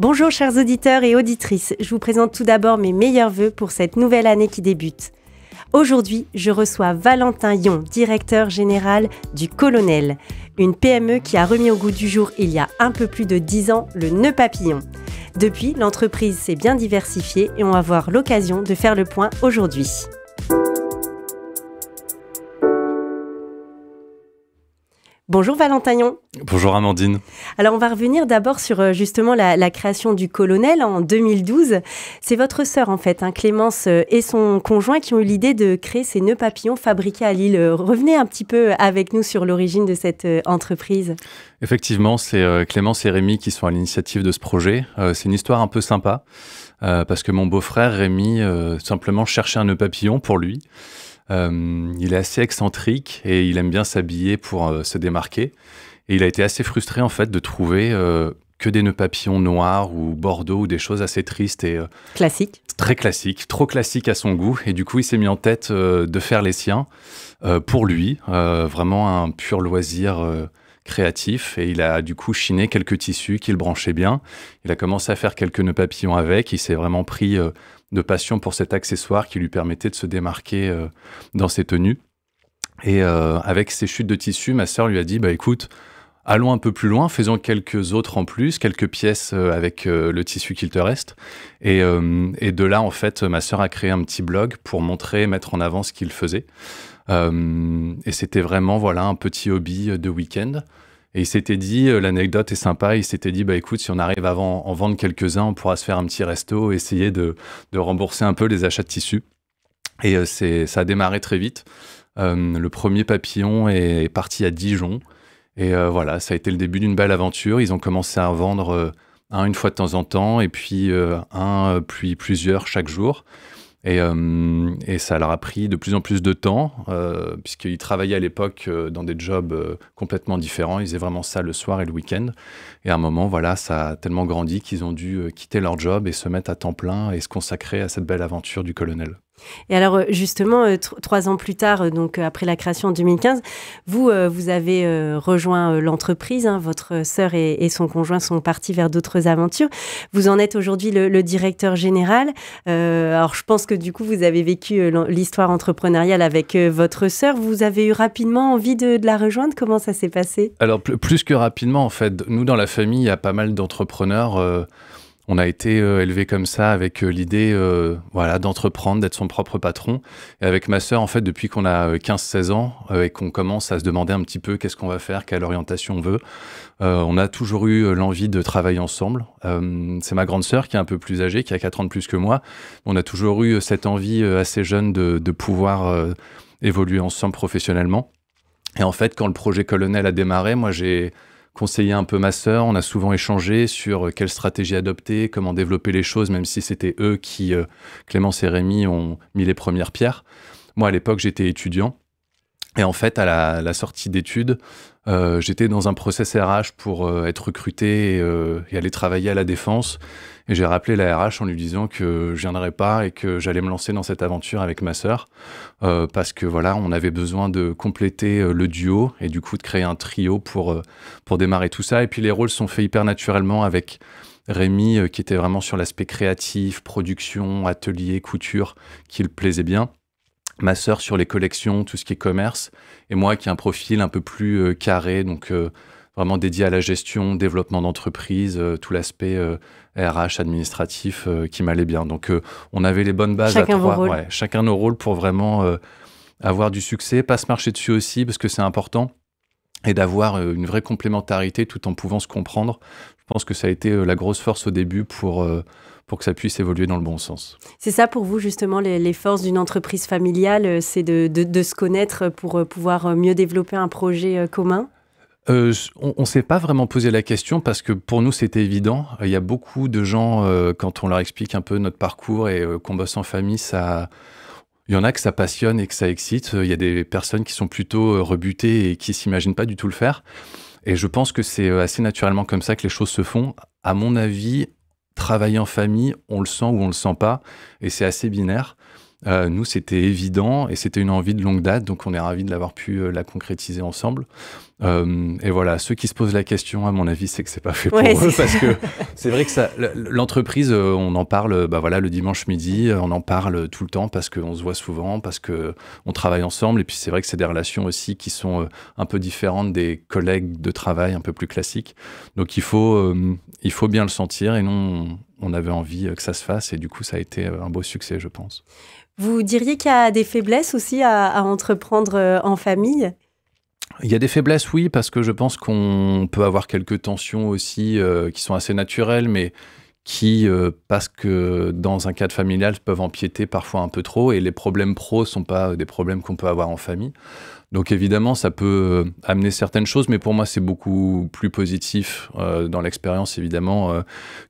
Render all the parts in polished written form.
Bonjour chers auditeurs et auditrices, je vous présente tout d'abord mes meilleurs vœux pour cette nouvelle année qui débute. Aujourd'hui, je reçois Valentin Yon, directeur général du Colonel, une PME qui a remis au goût du jour il y a un peu plus de 10 ans le nœud papillon. Depuis, l'entreprise s'est bien diversifiée et on va avoir l'occasion de faire le point aujourd'hui. Bonjour Valentin Yon. Bonjour Amandine. Alors on va revenir d'abord sur justement la création du Colonel en 2012. C'est votre sœur en fait, Clémence et son conjoint qui ont eu l'idée de créer ces nœuds papillons fabriqués à Lille. Revenez un petit peu avec nous sur l'origine de cette entreprise. Effectivement, c'est Clémence et Rémi qui sont à l'initiative de ce projet. C'est une histoire un peu sympa parce que mon beau-frère Rémi simplement cherchait un nœud papillon pour lui. Il est assez excentrique et il aime bien s'habiller pour se démarquer. Et il a été assez frustré en fait de trouver que des nœuds papillons noirs ou bordeaux ou des choses assez tristes et classiques. Très classiques, trop classiques à son goût. Et du coup, il s'est mis en tête de faire les siens pour lui, vraiment un pur loisir créatif. Et il a du coup chiné quelques tissus qu'il branchait bien. Il a commencé à faire quelques nœuds papillons avec. Il s'est vraiment pris de passion pour cet accessoire qui lui permettait de se démarquer dans ses tenues. Et avec ces chutes de tissu, ma sœur lui a dit « écoute, allons un peu plus loin, faisons quelques autres en plus, quelques pièces avec le tissu qu'il te reste. » Et de là, en fait, ma sœur a créé un petit blog pour montrer, mettre en avant ce qu'il faisait. Et c'était vraiment voilà, un petit hobby de week-end. Et il s'était dit, l'anecdote est sympa, il s'était dit, écoute, si on arrive à en vendre quelques-uns, on pourra se faire un petit resto, essayer de rembourser un peu les achats de tissus. Et ça a démarré très vite. Le premier papillon est parti à Dijon. Et voilà, ça a été le début d'une belle aventure. Ils ont commencé à en vendre une fois de temps en temps, et puis puis plusieurs chaque jour. Et ça leur a pris de plus en plus de temps, puisqu'ils travaillaient à l'époque dans des jobs complètement différents. Ils faisaient vraiment ça le soir et le week-end. Et à un moment, voilà, ça a tellement grandi qu'ils ont dû quitter leur job et se mettre à temps plein et se consacrer à cette belle aventure du Colonel. Et alors justement, 3 ans plus tard, donc après la création en 2015, vous avez rejoint l'entreprise. Votre sœur et son conjoint sont partis vers d'autres aventures. Vous en êtes aujourd'hui le directeur général. Alors je pense que du coup, vous avez vécu l'histoire entrepreneuriale avec votre sœur. Vous avez eu rapidement envie de la rejoindre. Comment ça s'est passé? Alors plus que rapidement, en fait. Nous, dans la famille, il y a pas mal d'entrepreneurs. On a été élevés comme ça avec l'idée d'entreprendre, d'être son propre patron. Et avec ma sœur, en fait, depuis qu'on a 15-16 ans et qu'on commence à se demander un petit peu qu'est-ce qu'on va faire, quelle orientation on veut, on a toujours eu l'envie de travailler ensemble. C'est ma grande sœur qui est un peu plus âgée, qui a 4 ans de plus que moi. On a toujours eu cette envie assez jeune de pouvoir évoluer ensemble professionnellement. Et en fait, quand le projet Colonel a démarré, moi j'ai conseiller un peu ma sœur, on a souvent échangé sur quelle stratégie adopter, comment développer les choses, même si c'était eux qui, Clémence et Rémi, ont mis les premières pierres. Moi, à l'époque, j'étais étudiant. Et en fait, à la sortie d'études, j'étais dans un process RH pour être recruté et aller travailler à la Défense. Et j'ai rappelé la RH en lui disant que je viendrais pas et que j'allais me lancer dans cette aventure avec ma sœur. Parce que voilà, on avait besoin de compléter le duo et du coup de créer un trio pour démarrer tout ça. Et puis les rôles sont faits hyper naturellement avec Rémi qui était vraiment sur l'aspect créatif, production, atelier, couture, qui le plaisait bien. Ma sœur sur les collections, tout ce qui est commerce, et moi qui ai un profil un peu plus carré, donc vraiment dédié à la gestion, développement d'entreprise, tout l'aspect RH administratif qui m'allait bien. Donc on avait les bonnes bases chacun à 3, vos rôles. Chacun nos rôles pour vraiment avoir du succès, pas se marcher dessus aussi parce que c'est important, et d'avoir une vraie complémentarité tout en pouvant se comprendre. Je pense que ça a été la grosse force au début pour que ça puisse évoluer dans le bon sens. C'est ça pour vous justement les forces d'une entreprise familiale, c'est de se connaître pour pouvoir mieux développer un projet commun? On ne s'est pas vraiment posé la question parce que pour nous c'était évident. Il y a beaucoup de gens, quand on leur explique un peu notre parcours et qu'on bosse en famille, il y en a que ça passionne et que ça excite. Il y a des personnes qui sont plutôt rebutées et qui ne s'imaginent pas du tout le faire. Et je pense que c'est assez naturellement comme ça que les choses se font. À mon avis, travailler en famille, on le sent ou on le sent pas, et c'est assez binaire. Nous, c'était évident et c'était une envie de longue date, donc on est ravis de l'avoir pu la concrétiser ensemble. Et voilà, ceux qui se posent la question, à mon avis, c'est que c'est pas fait pour eux, parce que c'est vrai que l'entreprise, on en parle voilà, le dimanche midi, on en parle tout le temps parce qu'on se voit souvent, parce qu'on travaille ensemble, et puis c'est vrai que c'est des relations aussi qui sont un peu différentes des collègues de travail un peu plus classiques. Donc il faut bien le sentir, et nous, on avait envie que ça se fasse, et du coup, ça a été un beau succès, je pense. Vous diriez qu'il y a des faiblesses aussi à entreprendre en famille ? Il y a des faiblesses, oui, parce que je pense qu'on peut avoir quelques tensions aussi qui sont assez naturelles, mais qui, parce que dans un cadre familial, peuvent empiéter parfois un peu trop, et les problèmes pro ne sont pas des problèmes qu'on peut avoir en famille. Donc évidemment, ça peut amener certaines choses, mais pour moi, c'est beaucoup plus positif dans l'expérience, évidemment,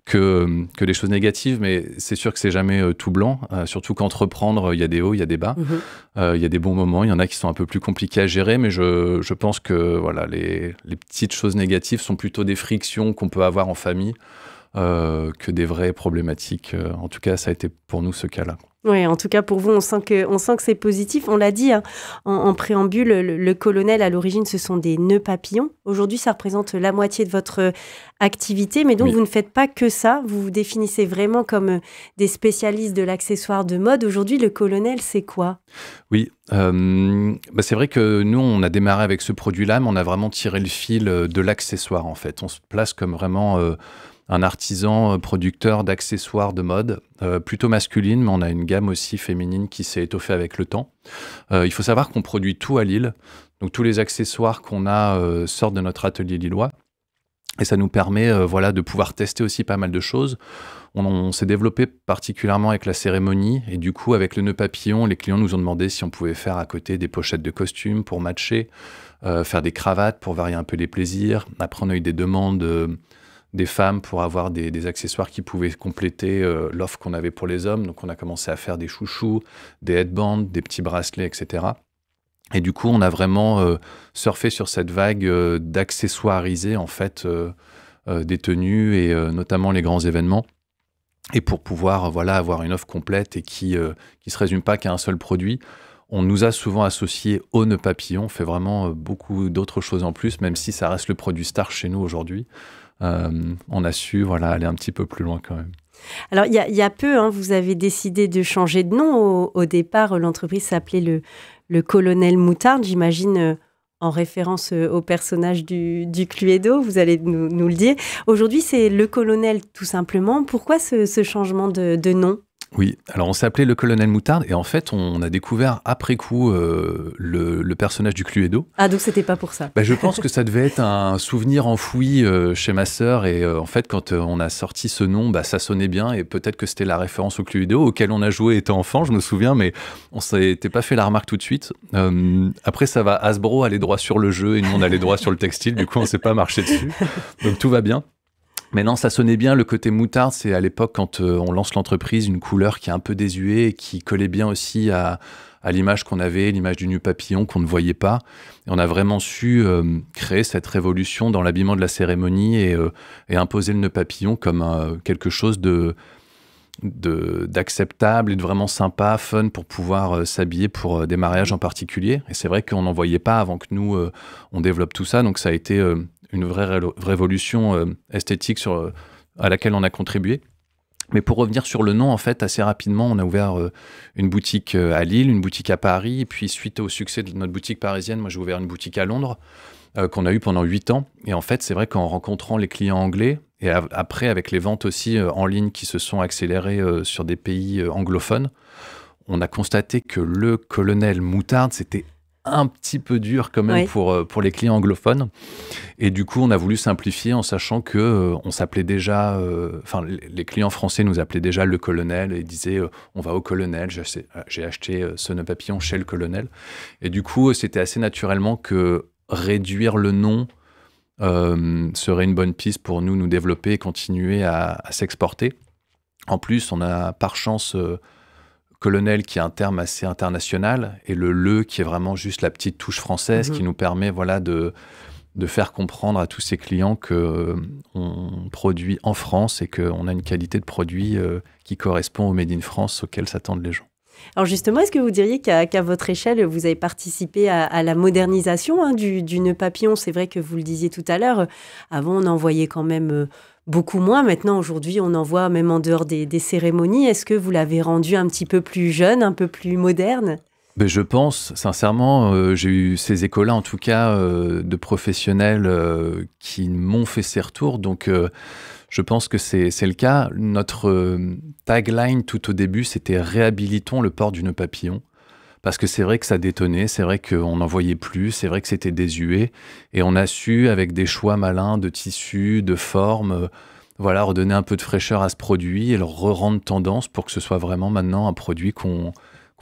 que des choses négatives. Mais c'est sûr que c'est jamais tout blanc, surtout qu'entreprendre, il y a des hauts, il y a des bas. Il y a des bons moments, il y en a qui sont un peu plus compliqués à gérer, mais je pense que voilà, les petites choses négatives sont plutôt des frictions qu'on peut avoir en famille que des vraies problématiques. En tout cas, ça a été pour nous ce cas-là. Oui, en tout cas, pour vous, on sent que c'est positif. On l'a dit en préambule, le colonel, à l'origine, ce sont des nœuds papillons. Aujourd'hui, ça représente la moitié de votre activité, mais donc oui. Vous ne faites pas que ça. Vous vous définissez vraiment comme des spécialistes de l'accessoire de mode. Aujourd'hui, le colonel, c'est quoi ? Oui, c'est vrai que nous, on a démarré avec ce produit-là, mais on a vraiment tiré le fil de l'accessoire, en fait. On se place comme vraiment un artisan producteur d'accessoires de mode, plutôt masculine, mais on a une gamme aussi féminine qui s'est étoffée avec le temps. Il faut savoir qu'on produit tout à Lille, donc tous les accessoires qu'on a sortent de notre atelier lillois, et ça nous permet voilà, de pouvoir tester aussi pas mal de choses. On s'est développé particulièrement avec la cérémonie, et du coup, avec le nœud papillon, les clients nous ont demandé si on pouvait faire à côté des pochettes de costumes pour matcher, faire des cravates pour varier un peu les plaisirs. Après, on a eu des demandes des femmes pour avoir des accessoires qui pouvaient compléter l'offre qu'on avait pour les hommes. Donc, on a commencé à faire des chouchous, des headbands, des petits bracelets, etc. Et du coup, on a vraiment surfé sur cette vague d'accessoiriser, en fait, des tenues et notamment les grands événements. Et pour pouvoir voilà, avoir une offre complète et qui ne se résume pas qu'à un seul produit, on nous a souvent associés au nœud papillon. On fait vraiment beaucoup d'autres choses en plus, même si ça reste le produit star chez nous aujourd'hui. On a su aller un petit peu plus loin quand même. Alors, il y a peu, vous avez décidé de changer de nom. Au départ, l'entreprise s'appelait le Colonel Moutarde, j'imagine, en référence au personnage du Cluedo, vous allez nous le dire. Aujourd'hui, c'est le Colonel, tout simplement. Pourquoi ce changement de nom ? Oui, alors on s'appelait le Colonel Moutarde, et en fait, on a découvert après coup le personnage du Cluedo. Ah, donc c'était pas pour ça. Je pense que ça devait être un souvenir enfoui chez ma sœur, et en fait, quand on a sorti ce nom, ça sonnait bien, et peut-être que c'était la référence au Cluedo, auquel on a joué étant enfant, je me souviens, mais on s'était pas fait la remarque tout de suite. Après, ça va, Hasbro allait droit sur le jeu, et nous on allait droit sur le textile, du coup on s'est pas marché dessus, donc tout va bien. Mais non, ça sonnait bien. Le côté moutarde, c'est à l'époque, quand on lance l'entreprise, une couleur qui est un peu désuée et qui collait bien aussi à l'image qu'on avait, l'image du nœud papillon qu'on ne voyait pas. Et on a vraiment su créer cette révolution dans l'habillement de la cérémonie et imposer le nœud papillon comme quelque chose d'acceptable et de vraiment sympa, fun, pour pouvoir s'habiller pour des mariages en particulier. Et c'est vrai qu'on n'en voyait pas avant que nous, on développe tout ça. Donc ça a été une vraie révolution esthétique à laquelle on a contribué. Mais pour revenir sur le nom, en fait, assez rapidement, on a ouvert une boutique à Lille, une boutique à Paris. Et puis, suite au succès de notre boutique parisienne, moi, j'ai ouvert une boutique à Londres qu'on a eue pendant 8 ans. Et en fait, c'est vrai qu'en rencontrant les clients anglais, et après, avec les ventes aussi en ligne qui se sont accélérées sur des pays anglophones, on a constaté que le Colonel Moutarde, c'était un petit peu dur quand même pour les clients anglophones. Et du coup, on a voulu simplifier en sachant que on s'appelait déjà... les clients français nous appelaient déjà le Colonel et disaient on va au Colonel, j'ai acheté ce nœud papillon chez le Colonel. Et du coup, c'était assez naturellement que réduire le nom serait une bonne piste pour nous développer et continuer à s'exporter. En plus, on a par chance... Colonel qui est un terme assez international et le qui est vraiment juste la petite touche française qui nous permet de faire comprendre à tous ces clients qu'on produit en France et qu'on a une qualité de produit qui correspond au Made in France auquel s'attendent les gens. Alors justement, est-ce que vous diriez qu'à votre échelle, vous avez participé à la modernisation du nœud papillon? C'est vrai que vous le disiez tout à l'heure, avant on en voyait quand même beaucoup moins. Maintenant, aujourd'hui, on en voit même en dehors des cérémonies. Est-ce que vous l'avez rendu un petit peu plus jeune, un peu plus moderne? Ben, je pense, sincèrement, j'ai eu ces échos-là, en tout cas, de professionnels qui m'ont fait ces retours. Donc, je pense que c'est le cas. Notre tagline tout au début, c'était réhabilitons le port du nœud papillon. Parce que c'est vrai que ça détonnait, c'est vrai qu'on n'en voyait plus, c'est vrai que c'était désuet. Et on a su, avec des choix malins de tissus, de formes, voilà, redonner un peu de fraîcheur à ce produit et le re-rendre tendance pour que ce soit vraiment maintenant un produit qu'on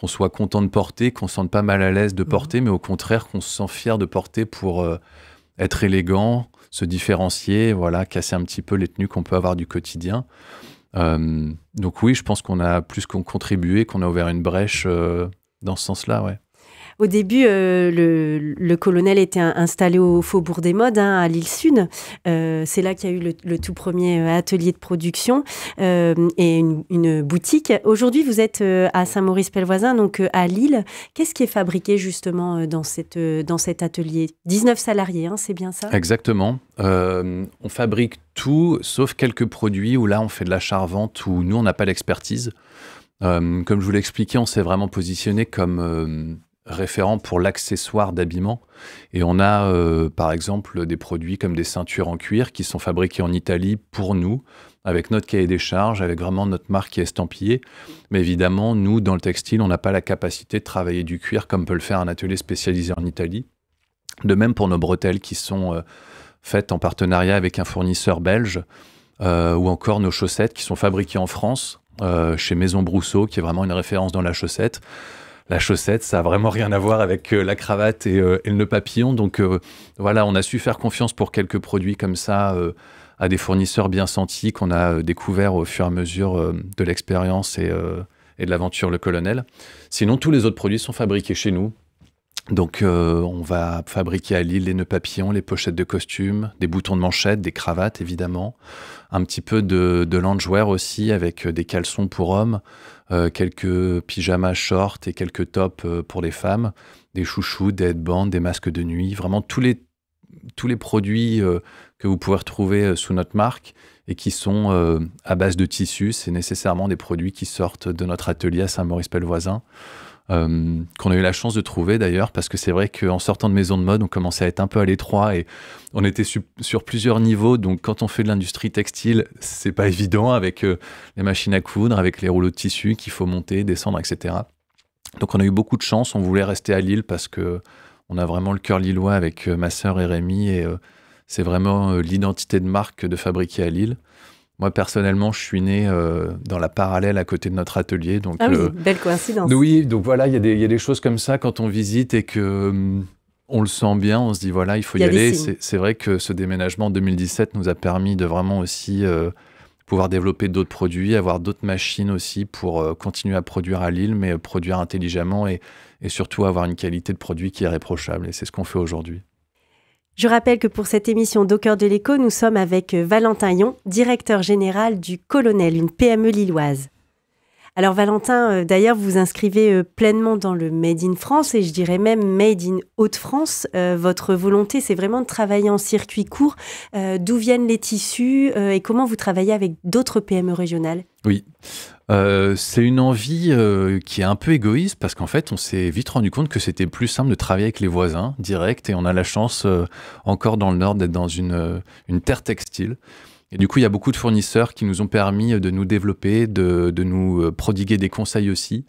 soit content de porter, qu'on ne se sente pas mal à l'aise de porter, mais au contraire qu'on se sent fier de porter pour être élégant, se différencier, voilà, casser un petit peu les tenues qu'on peut avoir du quotidien. Donc oui, je pense qu'on a plus qu'on contribué, qu'on a ouvert une brèche dans ce sens-là, ouais. Au début, le colonel était installé au Faubourg des Modes, à l'île Sud. C'est là qu'il y a eu le tout premier atelier de production et une boutique. Aujourd'hui, vous êtes à Saint-Maurice-Pelvoisin, donc à Lille. Qu'est-ce qui est fabriqué justement dans cet atelier? 19 salariés, c'est bien ça? Exactement. On fabrique tout, sauf quelques produits où là, on fait de l'achat-revente, où nous, on n'a pas l'expertise. Comme je vous l'ai expliqué, on s'est vraiment positionné comme référent pour l'accessoire d'habillement. Et on a, par exemple, des produits comme des ceintures en cuir qui sont fabriquées en Italie pour nous, avec notre cahier des charges, avec vraiment notre marque qui est estampillée. Mais évidemment, nous, dans le textile, on n'a pas la capacité de travailler du cuir comme peut le faire un atelier spécialisé en Italie. De même pour nos bretelles qui sont faites en partenariat avec un fournisseur belge, ou encore nos chaussettes qui sont fabriquées en France, chez Maison Brousseau, qui est vraiment une référence dans la chaussette. La chaussette, ça n'a vraiment rien à voir avec la cravate et le nœud papillon. Donc voilà, on a su faire confiance pour quelques produits comme ça à des fournisseurs bien sentis qu'on a découverts au fur et à mesure de l'expérience et de l'aventure Le Colonel. Sinon, tous les autres produits sont fabriqués chez nous. Donc on va fabriquer à Lille les nœuds papillons, les pochettes de costumes, des boutons de manchette, des cravates évidemment, un petit peu de loungewear aussi avec des caleçons pour hommes, quelques pyjamas shorts et quelques tops pour les femmes, des chouchous, des headbands, des masques de nuit, vraiment tous les produits que vous pouvez retrouver sous notre marque et qui sont à base de tissus. C'est nécessairement des produits qui sortent de notre atelier à Saint-Maurice-Pelvoisin. Qu'on a eu la chance de trouver d'ailleurs, parce que c'est vrai qu'en sortant de maison de mode, on commençait à être un peu à l'étroit et on était sur plusieurs niveaux. Donc quand on fait de l'industrie textile, c'est pas évident avec les machines à coudre, avec les rouleaux de tissu qu'il faut monter, descendre, etc. Donc on a eu beaucoup de chance. On voulait rester à Lille parce que on a vraiment le cœur lillois avec ma sœur et Rémi et c'est vraiment l'identité de marque de fabriquer à Lille. Moi, personnellement, je suis né dans la parallèle à côté de notre atelier. Donc, ah oui, belle coïncidence. Oui, donc voilà, il y a des choses comme ça quand on visite et que on le sent bien, on se dit voilà, il faut y aller. C'est vrai que ce déménagement en 2017 nous a permis de vraiment aussi pouvoir développer d'autres produits, avoir d'autres machines aussi pour continuer à produire à Lille, mais produire intelligemment et surtout avoir une qualité de produit qui est irréprochable. Et c'est ce qu'on fait aujourd'hui. Je rappelle que pour cette émission d'Au cœur de l'écho, nous sommes avec Valentin Yon, directeur général du Colonel, une PME lilloise. Alors Valentin, d'ailleurs, vous vous inscrivez pleinement dans le Made in France et je dirais même Made in Hauts-de-France. Votre volonté, c'est vraiment de travailler en circuit court. D'où viennent les tissus et comment vous travaillez avec d'autres PME régionales? Oui, c'est une envie qui est un peu égoïste parce qu'en fait, on s'est vite rendu compte que c'était plus simple de travailler avec les voisins, direct, et on a la chance, encore dans le Nord, d'être dans une terre textile. Et du coup, il y a beaucoup de fournisseurs qui nous ont permis de nous développer, de nous prodiguer des conseils aussi.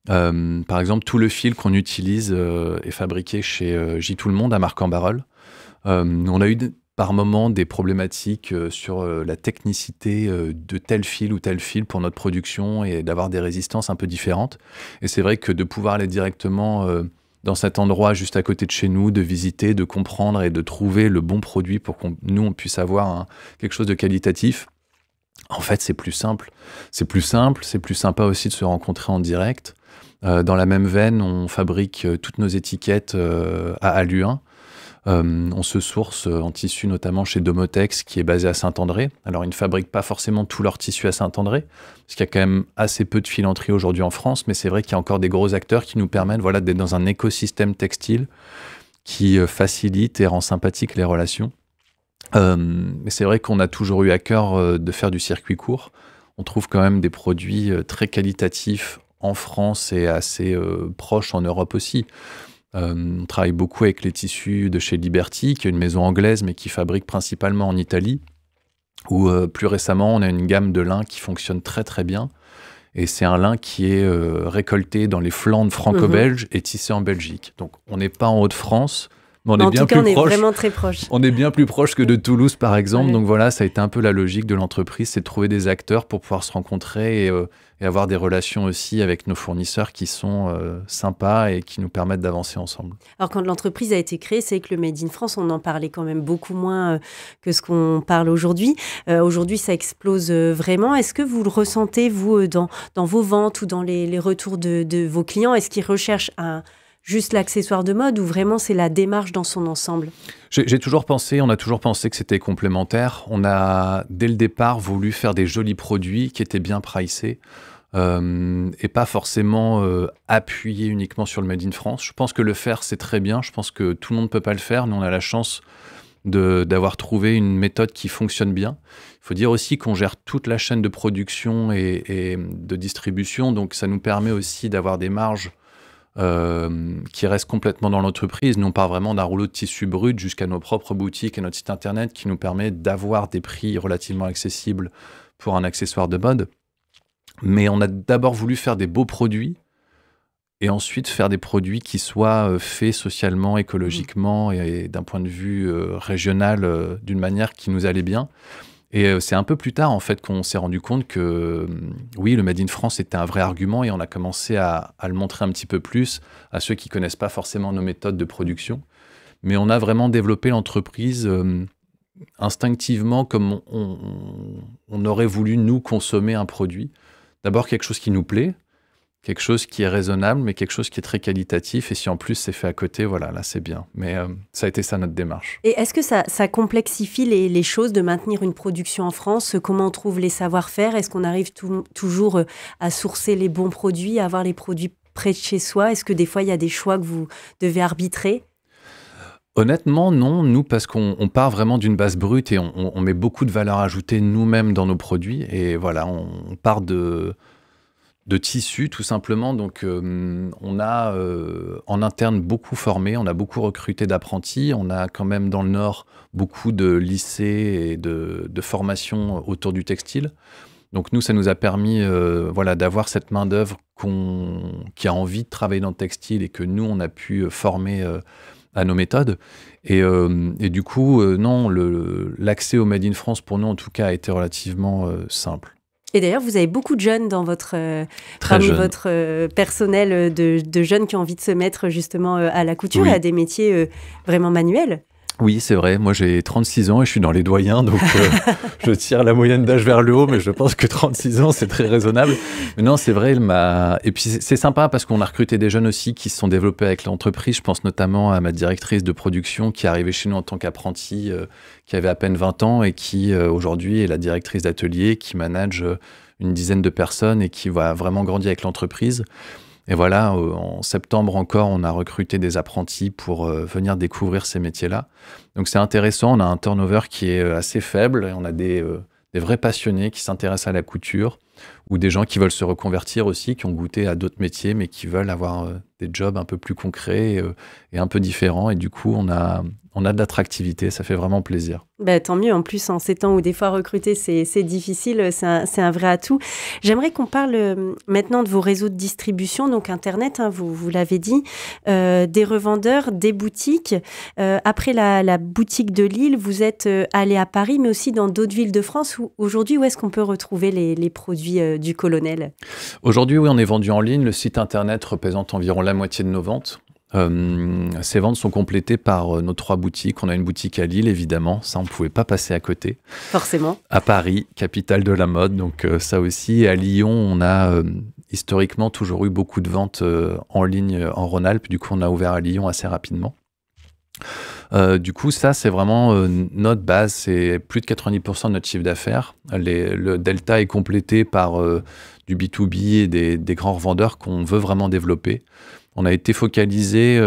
Par exemple, tout le fil qu'on utilise est fabriqué chez J. Tout le Monde à Marc-en-Barœul. On a eu par moment des problématiques sur la technicité de tel fil ou tel fil pour notre production et d'avoir des résistances un peu différentes. Et c'est vrai que de pouvoir aller directement dans cet endroit juste à côté de chez nous, de visiter, de comprendre et de trouver le bon produit pour nous on puisse avoir quelque chose de qualitatif, en fait c'est plus simple. C'est plus simple, c'est plus sympa aussi de se rencontrer en direct. Dans la même veine, on fabrique toutes nos étiquettes à Halluin. On se source en tissu notamment chez Domotex, qui est basé à Saint-André. Alors, ils ne fabriquent pas forcément tout leur tissu à Saint-André, parce qu'il y a quand même assez peu de filanterie aujourd'hui en France, mais c'est vrai qu'il y a encore des gros acteurs qui nous permettent d'être dans un écosystème textile qui facilite et rend sympathique les relations. Mais c'est vrai qu'on a toujours eu à cœur de faire du circuit court. On trouve quand même des produits très qualitatifs en France et assez proches en Europe aussi. On travaille beaucoup avec les tissus de chez Liberty, qui est une maison anglaise, mais qui fabrique principalement en Italie. Ou plus récemment, on a une gamme de lin qui fonctionne très très bien. Et c'est un lin qui est récolté dans les Flandres franco-belges et tissé en Belgique. Donc on n'est pas en Haute-France, mais on est bien plus proche. On est vraiment très proche. On est bien plus proche que de Toulouse, par exemple. Ouais. Donc voilà, ça a été un peu la logique de l'entreprise, c'est de trouver des acteurs pour pouvoir se rencontrer et avoir des relations aussi avec nos fournisseurs qui sont sympas et qui nous permettent d'avancer ensemble. Alors quand l'entreprise a été créée, c'est que le Made in France, on en parlait quand même beaucoup moins que ce qu'on parle aujourd'hui. Aujourd'hui, ça explose vraiment. Est-ce que vous le ressentez, vous, dans vos ventes ou dans les retours de vos clients? Est-ce qu'ils recherchent juste l'accessoire de mode ou vraiment c'est la démarche dans son ensemble? On a toujours pensé que c'était complémentaire. On a, dès le départ, voulu faire des jolis produits qui étaient bien pricés et pas forcément appuyer uniquement sur le Made in France. Je pense que le faire, c'est très bien. Je pense que tout le monde ne peut pas le faire. Nous, on a la chance d'avoir trouvé une méthode qui fonctionne bien. Il faut dire aussi qu'on gère toute la chaîne de production et de distribution. Donc, ça nous permet aussi d'avoir des marges qui reste complètement dans l'entreprise. Nous, on part vraiment d'un rouleau de tissu brut jusqu'à nos propres boutiques et notre site internet qui nous permet d'avoir des prix relativement accessibles pour un accessoire de mode. Mais on a d'abord voulu faire des beaux produits et ensuite faire des produits qui soient faits socialement, écologiquement et d'un point de vue régional d'une manière qui nous allait bien. Et c'est un peu plus tard, en fait, qu'on s'est rendu compte que, oui, le Made in France était un vrai argument et on a commencé à le montrer un petit peu plus à ceux qui ne connaissent pas forcément nos méthodes de production. Mais on a vraiment développé l'entreprise instinctivement comme on aurait voulu, nous, consommer un produit. D'abord, quelque chose qui nous plaît, quelque chose qui est raisonnable, mais quelque chose qui est très qualitatif. Et si en plus c'est fait à côté, voilà, là c'est bien. Mais ça a été ça notre démarche. Et est-ce que ça complexifie les choses de maintenir une production en France? Comment on trouve les savoir-faire? Est-ce qu'on arrive toujours à sourcer les bons produits, à avoir les produits près de chez soi? Est-ce que des fois il y a des choix que vous devez arbitrer? Honnêtement, non. Nous, parce qu'on part vraiment d'une base brute et on met beaucoup de valeur ajoutée nous-mêmes dans nos produits. Et voilà, on part de tissus, tout simplement. Donc, on a en interne beaucoup formé, on a beaucoup recruté d'apprentis. On a quand même dans le Nord beaucoup de lycées et de formations autour du textile. Donc, nous, ça nous a permis d'avoir cette main-d'œuvre qui a envie de travailler dans le textile et que nous, on a pu former à nos méthodes. Et du coup, non, l'accès au Made in France, pour nous, en tout cas, a été relativement simple. Et d'ailleurs, vous avez beaucoup de jeunes dans votre personnel de jeunes qui ont envie de se mettre justement à la couture et à des métiers vraiment manuels. Oui, c'est vrai. Moi, j'ai 36 ans et je suis dans les doyens, donc je tire la moyenne d'âge vers le haut, mais je pense que 36 ans, c'est très raisonnable. Mais non, c'est vrai, et puis c'est sympa parce qu'on a recruté des jeunes aussi qui se sont développés avec l'entreprise. Je pense notamment à ma directrice de production qui est arrivée chez nous en tant qu'apprentie, qui avait à peine 20 ans et qui aujourd'hui est la directrice d'atelier, qui manage une dizaine de personnes et qui va vraiment grandir avec l'entreprise. Et voilà, en septembre encore, on a recruté des apprentis pour venir découvrir ces métiers-là. Donc c'est intéressant, on a un turnover qui est assez faible et on a des vrais passionnés qui s'intéressent à la couture ou des gens qui veulent se reconvertir aussi, qui ont goûté à d'autres métiers mais qui veulent avoir des jobs un peu plus concrets et un peu différents. Et du coup, on a de l'attractivité, ça fait vraiment plaisir. Tant mieux, en plus en ces temps où des fois recruter c'est difficile, c'est un vrai atout. J'aimerais qu'on parle maintenant de vos réseaux de distribution, donc Internet, hein, vous l'avez dit, des revendeurs, des boutiques. Après la boutique de Lille, vous êtes allé à Paris, mais aussi dans d'autres villes de France. Aujourd'hui, où est-ce qu'on peut retrouver les produits du Colonel? Aujourd'hui, oui, on est vendu en ligne. Le site Internet représente environ la moitié de nos ventes. Ces ventes sont complétées par nos 3 boutiques. On a une boutique à Lille, évidemment, ça on ne pouvait pas passer à côté. Forcément. À Paris, capitale de la mode, donc ça aussi. Et à Lyon, on a historiquement toujours eu beaucoup de ventes en ligne en Rhône-Alpes. Du coup, on a ouvert à Lyon assez rapidement. Du coup, ça, c'est vraiment notre base. C'est plus de 90% de notre chiffre d'affaires. Le delta est complété par du B2B et des grands revendeurs qu'on veut vraiment développer. On a été focalisé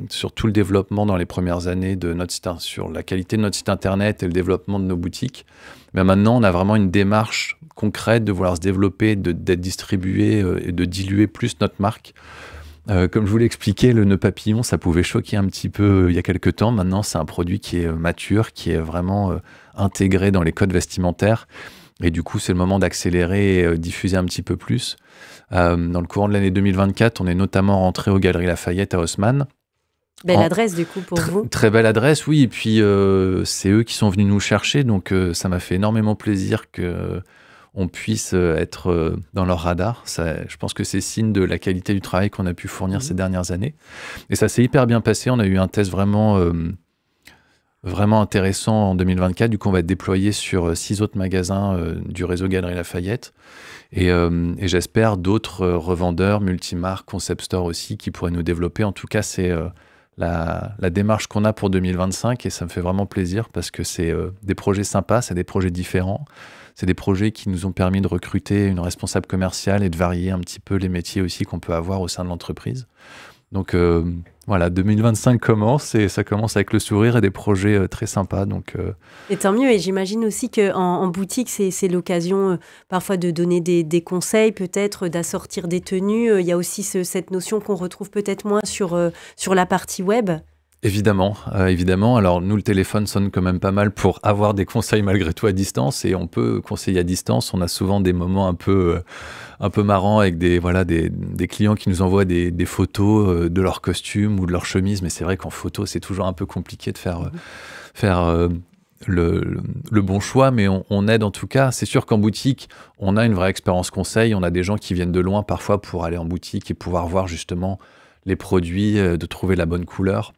sur tout le développement dans les premières années de notre site, sur la qualité de notre site internet et le développement de nos boutiques. Mais maintenant, on a vraiment une démarche concrète de vouloir se développer, d'être distribué et de diluer plus notre marque. Comme je vous l'ai expliqué, le nœud papillon, ça pouvait choquer un petit peu il y a quelques temps. Maintenant, c'est un produit qui est mature, qui est vraiment intégré dans les codes vestimentaires. Et du coup, c'est le moment d'accélérer et diffuser un petit peu plus. Dans le courant de l'année 2024, on est notamment rentré aux Galeries Lafayette à Haussmann. Belle adresse du coup pour vous. Très belle adresse, oui. Et puis, c'est eux qui sont venus nous chercher. Donc, ça m'a fait énormément plaisir qu'on puisse être dans leur radar. Je pense que c'est signe de la qualité du travail qu'on a pu fournir ces dernières années. Et ça s'est hyper bien passé. On a eu un test vraiment intéressant en 2024. Du coup, on va être déployé sur 6 autres magasins du réseau Galeries Lafayette. Et j'espère d'autres revendeurs, multimarques, concept store aussi, qui pourraient nous développer. En tout cas, c'est la démarche qu'on a pour 2025 et ça me fait vraiment plaisir parce que c'est des projets sympas, c'est des projets différents. C'est des projets qui nous ont permis de recruter une responsable commerciale et de varier un petit peu les métiers aussi qu'on peut avoir au sein de l'entreprise. Donc voilà, 2025 commence et ça commence avec le sourire et des projets très sympas. Et tant mieux, et j'imagine aussi qu'en boutique, c'est l'occasion parfois de donner des conseils, peut-être d'assortir des tenues. Il y a aussi cette notion qu'on retrouve peut-être moins sur la partie web. Évidemment, évidemment. Alors nous, le téléphone sonne quand même pas mal pour avoir des conseils malgré tout à distance et on peut conseiller à distance. On a souvent des moments un peu marrants avec des clients qui nous envoient des photos de leurs costumes ou de leurs chemises. Mais c'est vrai qu'en photo, c'est toujours un peu compliqué de faire le bon choix, mais on aide en tout cas. C'est sûr qu'en boutique, on a une vraie expérience conseil. On a des gens qui viennent de loin parfois pour aller en boutique et pouvoir voir justement les produits, de trouver la bonne couleur,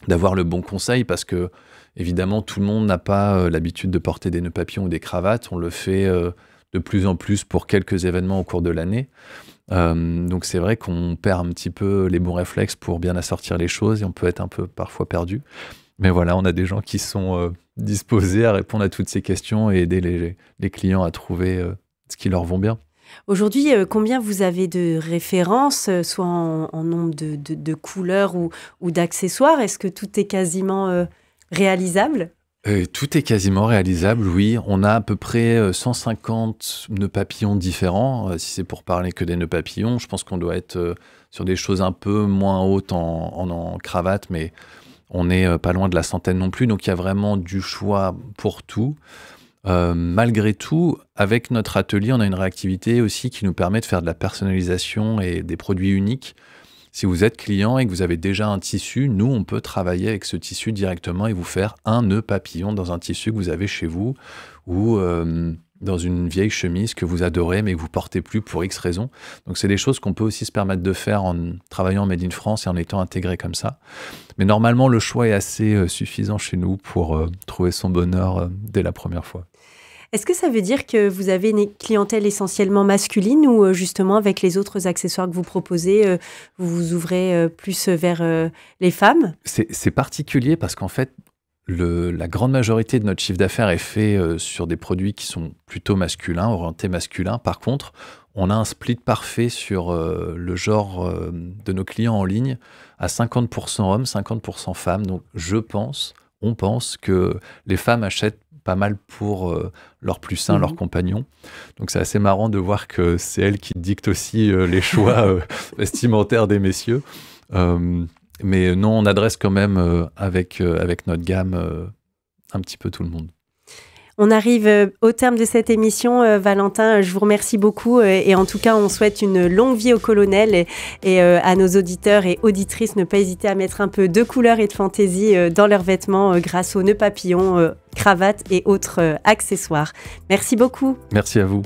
d'avoir le bon conseil parce que évidemment tout le monde n'a pas l'habitude de porter des nœuds papillons ou des cravates. On le fait de plus en plus pour quelques événements au cours de l'année. Donc c'est vrai qu'on perd un petit peu les bons réflexes pour bien assortir les choses et on peut être un peu parfois perdu. Mais voilà, on a des gens qui sont disposés à répondre à toutes ces questions et aider les clients à trouver ce qui leur vont bien. Aujourd'hui, combien vous avez de références, soit en nombre de couleurs ou d'accessoires? Est-ce que tout est quasiment réalisable? Tout est quasiment réalisable, oui. On a à peu près 150 nœuds papillons différents. Si c'est pour parler que des nœuds papillons, je pense qu'on doit être sur des choses un peu moins hautes en cravate, mais on n'est pas loin de la centaine non plus. Donc il y a vraiment du choix pour tout. Malgré tout, avec notre atelier, on a une réactivité aussi qui nous permet de faire de la personnalisation et des produits uniques. Si vous êtes client et que vous avez déjà un tissu, nous, on peut travailler avec ce tissu directement et vous faire un nœud papillon dans un tissu que vous avez chez vous ou dans une vieille chemise que vous adorez mais que vous portez plus pour X raisons. Donc, c'est des choses qu'on peut aussi se permettre de faire en travaillant en Made in France et en étant intégré comme ça. Mais normalement, le choix est assez suffisant chez nous pour trouver son bonheur dès la première fois. Est-ce que ça veut dire que vous avez une clientèle essentiellement masculine ou justement avec les autres accessoires que vous proposez, vous vous ouvrez plus vers les femmes? C'est particulier parce qu'en fait, la grande majorité de notre chiffre d'affaires est fait sur des produits qui sont plutôt masculins, orientés masculins. Par contre, on a un split parfait sur le genre de nos clients en ligne à 50% hommes, 50% femmes. Donc on pense que les femmes achètent pas mal pour leur plus sain, leurs compagnons. Donc c'est assez marrant de voir que c'est elles qui dictent aussi les choix vestimentaires des messieurs. Mais non, on adresse quand même avec notre gamme un petit peu tout le monde. On arrive au terme de cette émission. Valentin, je vous remercie beaucoup. Et en tout cas, on souhaite une longue vie au colonel. Et à nos auditeurs et auditrices, ne pas hésiter à mettre un peu de couleur et de fantaisie dans leurs vêtements grâce aux nœuds papillons, cravates et autres accessoires. Merci beaucoup. Merci à vous.